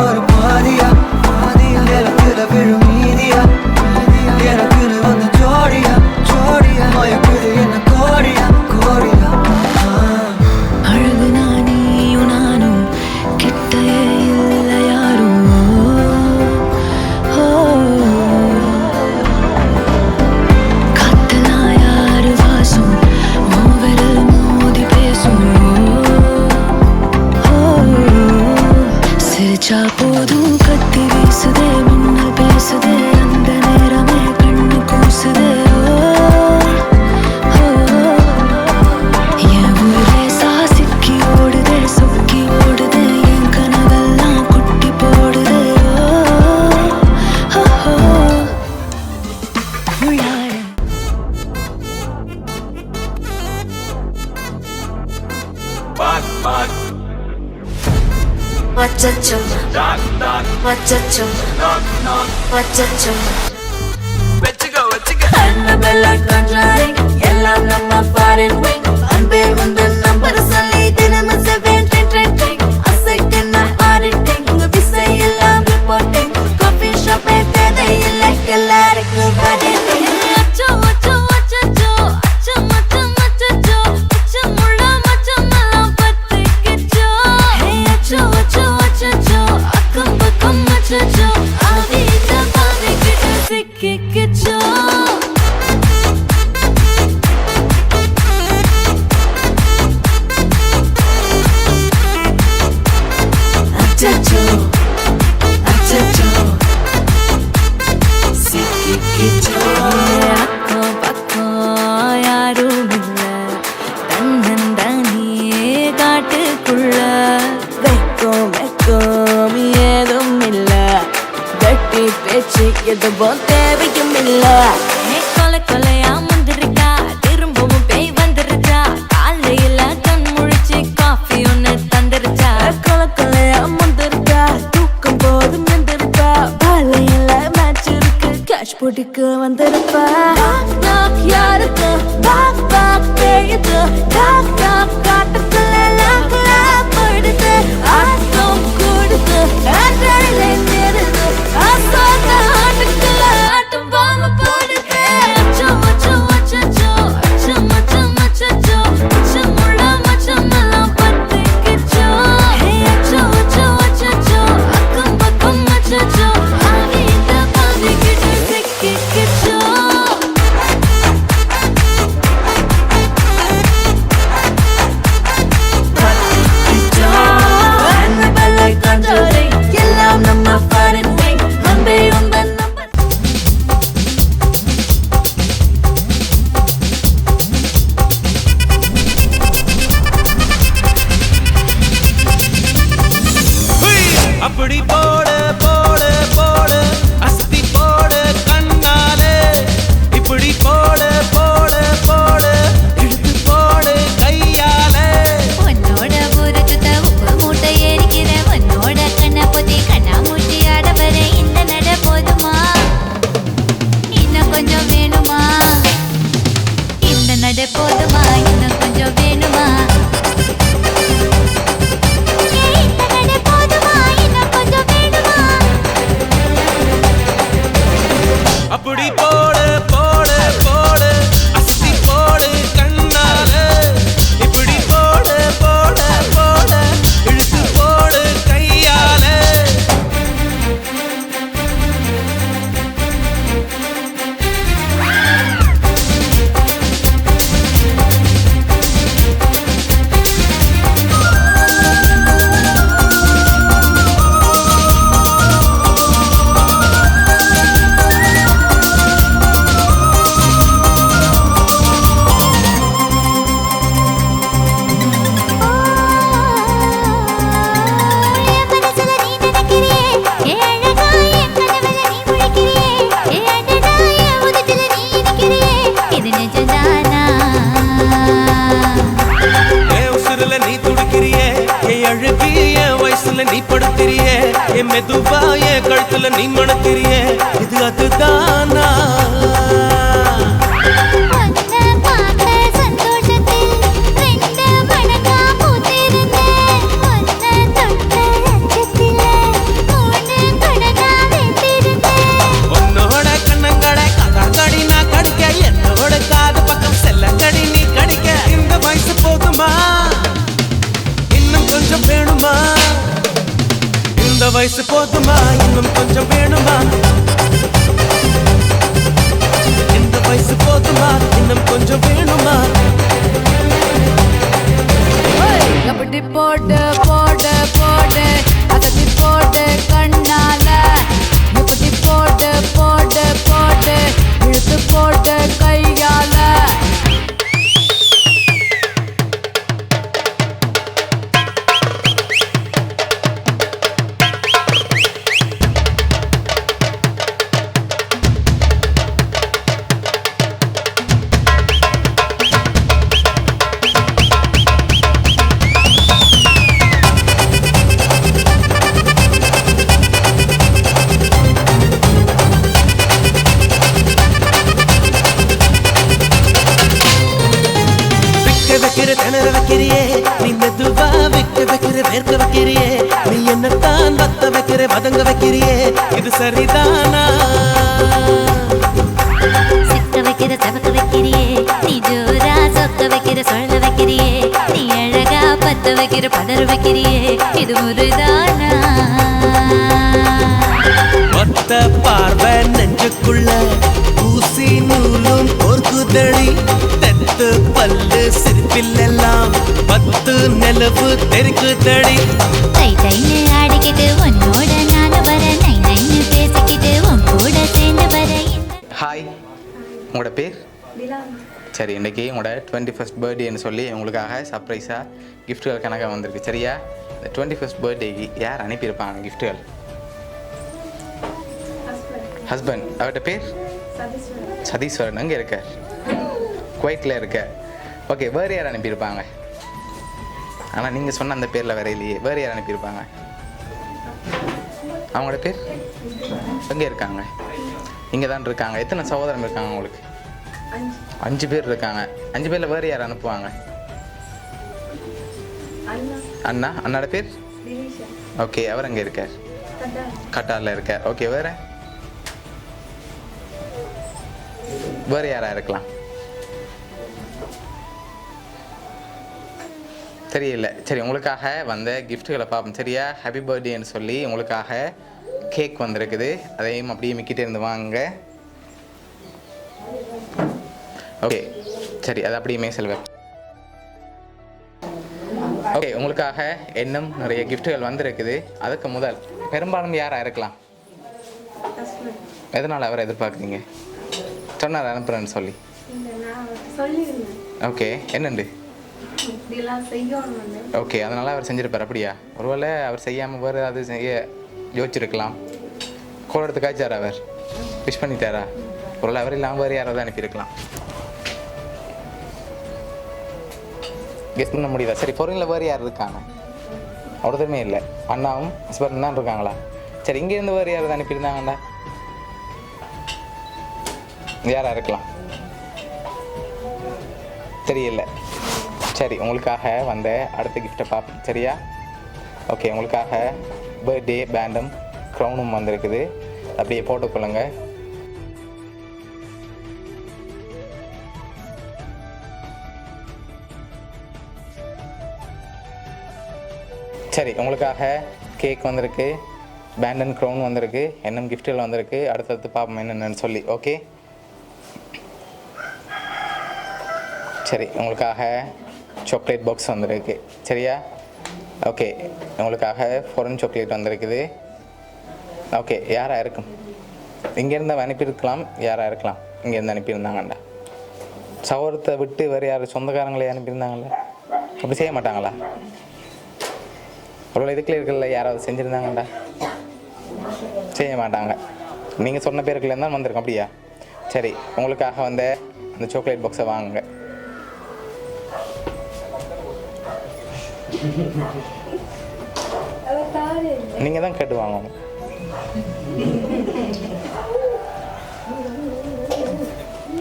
ஒரு பாதியா நிலத்துல விழும் மீதியா எனக்குன்னு வந்து ஜோடியா மயக்குது என்ன கோடியா அழகு நானும் நானும் கிட்டையே இல்லை யாரும் காத்தலாம் யாரு வாசம் விரல் மோதி பேசும் சிரிச்சா போதும் கத்தி வீசுதே மின்னல் பேசுதே அந்த நேரமே கண்ணு கூசுதே என் ஊரே சாசிக்கி ஓடுதே சொக்கி ஓடுதே என் கனவெல்லாம் குட்டி போடுதே உள்ளார Machacho, machacho, machacho. Annabella conjuring, எல்லாம் நம்ம foreign wing. அன்பே உந்தன் நம்பர் சொல்லி தினமும் 7 அசைக்கன auditing. உங்க விசை எல்லாம் reporting. Coffee shop தேதை இல்லை எல்லாருக்கும் பதில். அச்சோ அச்சோ அச்சோ அச்சோ மச்சம் மச்சோ அச்சமுள்ள மச்சமெல்லாம் பத்திக்கிச்சோ. அச்சோ அச்சோ அச்சோ அக்கம் பக்கம் அச்சோ ஆவித பாவிக்கிட்டு சிக்கிக்கிச்சோ. அச்சோ அச்சோ சிக்கிக்கிச்சோ. அக்கம் பக்கம் யாரும் இல்ல தன்னந்தனியே காட்டுக்குள்ள வெக்கம் ஏதும் இல்ல வெட்டி பேச்சு எதுவும் தேவையும் இல்ல. கொலை கொலையா முந்திருக்கா திரும்பவும் பேய் வந்துருச்சா காலையில கண் முழிச்சு காஃபி ஒன்னு தந்துருச்சா. கொலை கொலையா முந்திருக்கா தூக்கம் போதும் நின்றுருக்கா காலையில மேட்ச் இருக்கு கேஷ் போட்டுக்கு வந்திருப்பா. யாருக்கு பேயுது காட்டுக்குள்ள படுது ஆட்டம் கூடுது ஆட்டாளில நிறுது ஆசாத ஆட்டுக்குள்ள ஆட்டம் பாம்பு போடுது. அச்சோ அச்சோ அச்சோ அச்சோ மச்சம் மச்சோ அச்சமுள்ள மச்சமெல்லாம் பத்திக்கிச்சோ. அச்சோ அச்சோ அச்சோ அக்கம் பக்கம் அச்சோ ஆவித பாவிக்கிட்டு சிக்கிக்கிச்சோ. Annabella conjuring, எல்லாம் நம்ம foreign wing. அன்பே உந்தன் நம்பர் அப்படி போடு போடு போடு அஸ்தி போடு கண்ணாலே இப்படி போடு போடு போடு இழுத்து போடு கையாலே. உன்னோட ஊரு சுத்த உப்பு மூட்டை ஏறிக்கிற உன்னோட கண்ண பொத்தி கண்ணா மூட்டி ஆட வர இந்த நட போதுமா இன்னும் கொஞ்சம் வேணுமா இந்த நட போதுமா இன்னும் கொஞ்சம் வேணுமா. இந்த நட போதுமா இன்னும் கொஞ்சம் வேணுமா. அப்படி போடு போடு போடு அஸ்தி போடு கண்ணாலே இப்படி போடு போடு போடு இழுத்து போடு கையாலே. என் மனசுல நீ நினைக்கிறியே என் அழகா என் கனவுல நீ முழிக்கிறியே என் அடடா என் உதட்டுல நீ இனிக்கிறியே இது நிஜம்தானா. என் உசுருல நீ துடிக்கிறியே என் அழுகி என் வயசுல நீ படுத்திரியே என் மெதுவா என் கழுத்துல நீ மணக்கிறியே இது அதுதானா. உன்னை பார்த்த சந்தோஷத்தில் ரெண்டு மடங்கா பூத்திருந்தேன். உன்னை தொட்ட அச்சத்தில வயசு போதுமா இன்னும் கொஞ்சம் வேணுமா இந்த வயசு போதுமா இன்னும் கொஞ்சம் வேணுமா எப்படி போட்டு போட்டு போட்டு அகத்தி போட்டு கண்ணால எப்படி போட்டு போட்டு போட்டு இழுத்து போட்டு கையால திணற வைக்கிறியே நீ மெதுவா விக்க வைக்கிற வேர்க்க வைக்கிறியே நீ என்னத்தான் வத்த வைக்கிற வதங்க வைக்கிறியே இது சரிதானா சிக்க வைக்கிற தவக்க வைக்கிறியே நீ ஜோரா சொக்க வைக்கிற சொல்ல வைக்கிறியே நீ அழகா பத்த வைக்கிற பதற வைக்கிறியே இது முறைதானா ஒத்த பார்வை நெஞ்சுக்குள்ள ஊசி நூலும் பொறுக்குதடி தெத்து பல்லு சிரிப்பிலெல்லாம் பத்து நிலவு தெரிக்குதடி தை தைன்னு ஆடிக்கிட்டு உன்னோட நானும் வர நை நைன்னு பேசிக்கிட்டு உன் கூட சேர்ந்து வர ஹாய், உங்களோட பேர்? சரி, இன்றைக்கி உங்களோட 21st பர்த்டேன்னு சொல்லி உங்களுக்காக சர்ப்ரைஸாக கிஃப்ட்டுகள் கணக்காக வந்திருக்கு. சரியா? இந்த 21st பர்த்டேக்கு யார் அனுப்பியிருப்பாங்க கிஃப்ட்டுகள்? ஹஸ்பண்ட். அவர்கிட்ட பேர்? சதீஸ்வரன். அங்கே இருக்க? குவைட்டில் இருக்க. ஓகே, வேறு யார் அனுப்பியிருப்பாங்க? ஆனால் நீங்கள் சொன்ன அந்த பேரில் வேறு இல்லையே. வேறு யார் அனுப்பியிருப்பாங்க? அவங்களோட பேர்? எங்கே இருக்காங்க? இங்கே தான் இருக்காங்க. எத்தனை சகோதரன் இருக்காங்க உங்களுக்கு? 5 பேர் இருக்காங்க. 5 பேரில் வேறு யார் அனுப்புவாங்க? அண்ணா. அண்ணாட பேர்? ஓகே, அவர் அங்கே இருக்கார்? கட்டாரில் இருக்கார். ஓகே, வேறு யாராக இருக்கலாம்? தெரியல. சரி, உங்களுக்காக வந்த கிஃப்ட்டுகளை பார்ப்போம். சரியா? ஹாப்பி பர்த்டேன்னு சொல்லி உங்களுக்காக கேக் வந்திருக்குது. அதையும் அப்படியே மிக்கிட்டே இருந்து வாங்க. ஓகே, சரி, அதை அப்படியே செல்வேன். ஓகே, உங்களுக்காக இன்னும் நிறைய கிஃப்ட்டுகள் வந்திருக்குது. அதுக்கு முதல் பெரும்பாலும் யாராக இருக்கலாம்? எதனால் அவரை எதிர்பார்க்குறீங்க? சொன்னார் அனுப்புகிறேன்னு சொல்லி. ஓகே, என்னண்டு? ஓகே, அதனால் அவர் செஞ்சுருப்பார். அப்படியா? ஒருவேளை அவர் செய்யாமல் வேறு அது செய்ய யோசிச்சிருக்கலாம். கோல் எடுத்து காய்ச்சார், அவர் விஷ் பண்ணிட்டாரா? ஒருவேளை அவர் இல்லாமல் வேறு யாராவது அனுப்பியிருக்கலாம். கெஸ் பண்ண முடியுதா? சரி, பொருளில் வேறு யார் இருக்காங்க? அவ்வளோதுமே இல்லை. அண்ணாவும் ஹஸ்பண்ட் தான் இருக்காங்களா? சரி, இங்கேருந்து வேறு யாராவது அனுப்பியிருந்தாங்கண்ணா? யாராக இருக்கலாம்? தெரியல. சரி, உங்களுக்காக வந்த அடுத்த கிஃப்ட்டை பார்ப்போம். சரியா? ஓகே, உங்களுக்காக பர்த்டே பேண்டும் க்ரௌனும் வந்திருக்குது. அப்படியே போட்டுக்கொள்ளுங்க. சரி, உங்களுக்காக கேக் வந்திருக்கு, பேண்ட் அண்ட் க்ரௌன் வந்திருக்கு, இன்னும் கிஃப்ட்டுகள் வந்திருக்கு. அடுத்தடுத்து பார்ப்போம் என்னென்னு சொல்லி. ஓகே, சரி, உங்களுக்காக சாக்லேட் பாக்ஸ் வந்திருக்கு. சரியா? ஓகே, உங்களுக்காக ஃபாரின் சாக்லேட் வந்திருக்குது. ஓகே, யாராக இருக்கும்? இங்கேருந்து அனுப்பியிருக்கலாம். யாராக இருக்கலாம்? இங்கேருந்து அனுப்பியிருந்தாங்கண்டா? சகோதரத்தை விட்டு வேறு யார் சொந்தக்காரங்களே அனுப்பியிருந்தாங்கல்ல? அப்படி செய்ய மாட்டாங்களா? அவ்வளோ இதுக்குள்ள இருக்கல யாராவது செஞ்சுருந்தாங்கண்டா? செய்ய மாட்டாங்க. நீங்கள் சொன்ன பேருக்குள்ள தான் வந்திருக்கோம். அப்படியா? சரி, உங்களுக்காக வந்த அந்த சாக்லேட் பாக்ஸை வாங்குங்க. நீங்கள் தான் கேட்டு வாங்கணும்.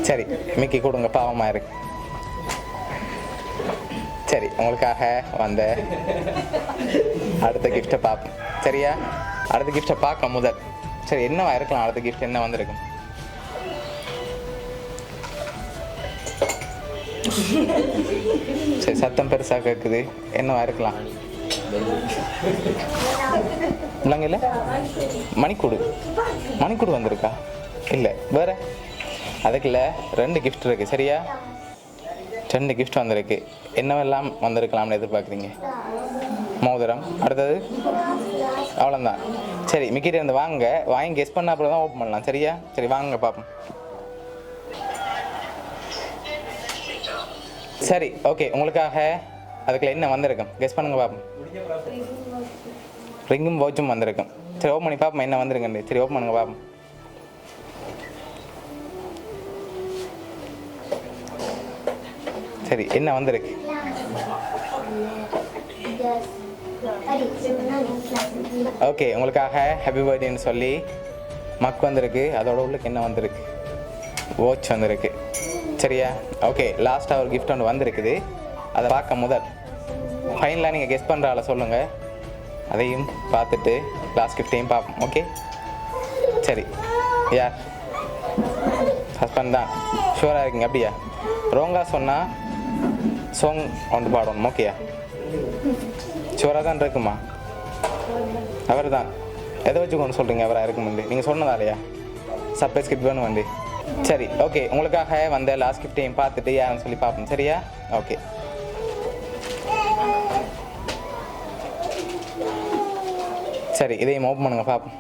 சரி, மிக்கி கொடுங்க, பாவமாக இருக்கு. சரி, உங்களுக்காக வந்த அடுத்த கிஃப்ட்டை பார்ப்போம். சரியா? அடுத்த கிஃப்ட்டை பார்க்க முதல். சரி, என்னவா இருக்கலாம்? அடுத்த கிஃப்ட் என்ன வந்திருக்கும்? சரி, சத்தம் பெருசாக கேட்குது. என்னவா இருக்கலாம்? இல்லைங்கல்ல மணிக்கூடு மணிக்கூடு வந்திருக்கா இல்லை வேறு அதுக்குள்ள 2 gift இருக்குது சரியா 2 gift வந்திருக்கு என்னவெல்லாம் வந்திருக்கலாம்னு எதிர்பார்க்குறீங்க மோதிரம் அடுத்தது அவ்வளோதான் சரி மிக்கிட்ட இருந்து வாங்கி கெஸ் பண்ண அப்புறம் தான் ஓப்பன் பண்ணலாம் சரியா சரி வாங்க பார்ப்போம் சரி ஓகே உங்களுக்காக அதுக்குள்ள என்ன வந்திருக்கும் கெஸ் பண்ணுங்க பார்ப்போம் ரிங்கும் வாட்சும் வந்திருக்கும் சரி ஓப்பன் பண்ணி பார்ப்போம் என்ன வந்திருக்குன்னு சரி ஓப்பன் பண்ணுங்க பார்ப்போம் சரி என்ன வந்திருக்கு ஓகே உங்களுக்காக ஹாப்பி பர்த்டேன்னு சொல்லி மக் வந்திருக்கு அதோட உள்ளுக்கு என்ன வந்திருக்கு வாட்ச் வந்திருக்கு சரியா ஓகே லாஸ்ட்டாக ஒரு கிஃப்ட் ஒன்று வந்திருக்குது அதை பார்க்க முதல் ஃபைனலாக நீங்கள் கெஸ் பண்ணுற ஆளை சொல்லுங்கள் அதையும் பார்த்துட்டு லாஸ்ட் கிஃப்டையும் பார்ப்போம் ஓகே சரி யார் ஹஸ்பண்ட் தான் ஷூராக இருக்கீங்க அப்படியா ரோங்கா சொன்னால் சாங் ஒன்று பாடணும் ஓகேயா ஷூராக தான் இருக்குமா அவர் தான் எதை வச்சு கொண்டு சொல்கிறீங்க அவராக இருக்குமுண்டு நீங்கள் சொன்னதாலையா சர்ப்ரைஸ் கிஃப்ட் வேணும் வந்து சரி ஓகே உங்களுக்காக வந்த லாஸ்ட் கிஃப்டையும் பார்த்துட்டு யாருன்னு சொல்லி பார்ப்போம் சரியா ஓகே சரி இதையும் ஓப்பன் பண்ணுங்க பார்ப்போம்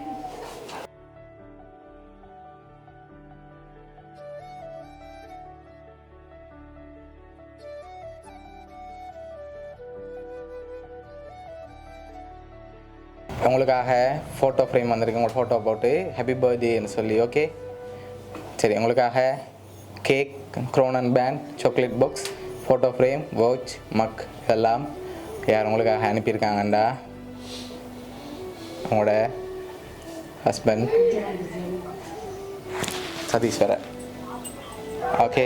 உங்களுக்காக ஃபோட்டோ ஃப்ரேம் வந்திருக்கு உங்கள் ஃபோட்டோ போட்டு ஹாப்பி பர்த்டேன்னு சொல்லி ஓகே சரி உங்களுக்காக கேக் க்ரோனன் band chocolate box photo frame watch mug இதெல்லாம் யார் உங்களுக்காக அனுப்பியிருக்காங்கண்டா உங்களோட ஹஸ்பண்ட் சதீஸ்வரர் ஓகே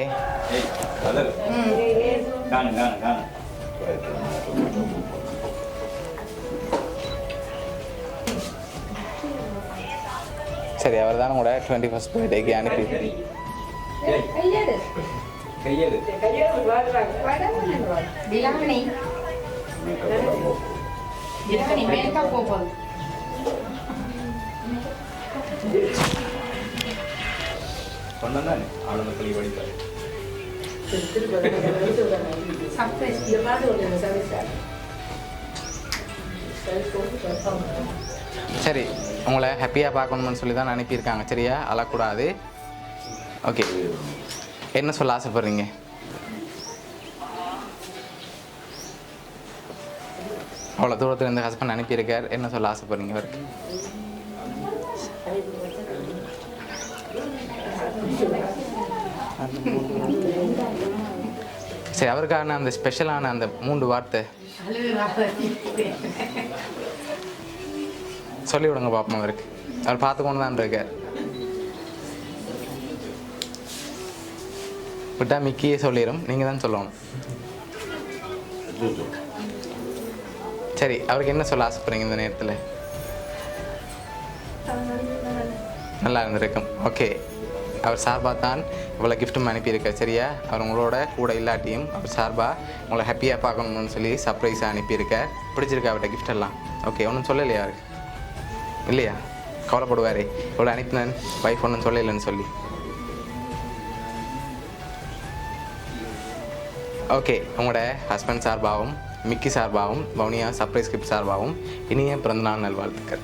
சரி அவர் தான் உங்களோட 21st பர்த்டேக்கு அனுப்பி சரி உங்களை ஹாப்பியாக பார்க்கணும்னு சொல்லி தான் அனுப்பியிருக்காங்க சரியா அழக்கூடாது ஓகே என்ன சொல்ல ஆசைப்படுறீங்க அவ்வளோ தூரத்தில் இருந்து ஹஸ்பண்ட் அனுப்பியிருக்கார் என்ன சொல்ல ஆசைப்படுறீங்க அவருக்கு சரி அவருக்கான அந்த ஸ்பெஷலான அந்த 3 வார்த்தை சொல்லி விடுங்க பாப்போம் அவருக்கு அவர் பார்த்து கொண்டு தான் இருக்கார் விட்டா மிக்கியே சொல்லிடும் நீங்கள் தான் சொல்லணும் சரி அவருக்கு என்ன சொல்ல ஆசைப்படுறீங்க இந்த நேரத்தில் நல்லா இருந்திருக்கும் ஓகே அவர் சார்பாக தான் இவ்வளோ கிஃப்ட்டும் அனுப்பியிருக்கார் சரியா அவர் உங்களோட கூட இல்லாட்டியும் அவர் சார்பாக உங்களை ஹாப்பியாக பார்க்கணும்னு சொல்லி சர்ப்ரைஸாக அனுப்பியிருக்கார் பிடிச்சிருக்கா அவர்கிட்ட கிஃப்ட் எல்லாம் ஓகே ஒன்றும் சொல்லலையா அவருக்கு இல்லையா கவலைப்படுவார் இவ்வளோ அனுப்பினேன் வைஃப் ஒன்றும் சொல்லலைன்னு சொல்லி ஓகே உங்களோட ஹஸ்பண்ட் சார்பாகவும் மிக்கி சார்பாகவும் வவுனியா சர்ப்ரைஸ் கிஃப்ட் சார்பாகவும் இனிய பிறந்தநாள் நல்வாழ்த்துக்கள்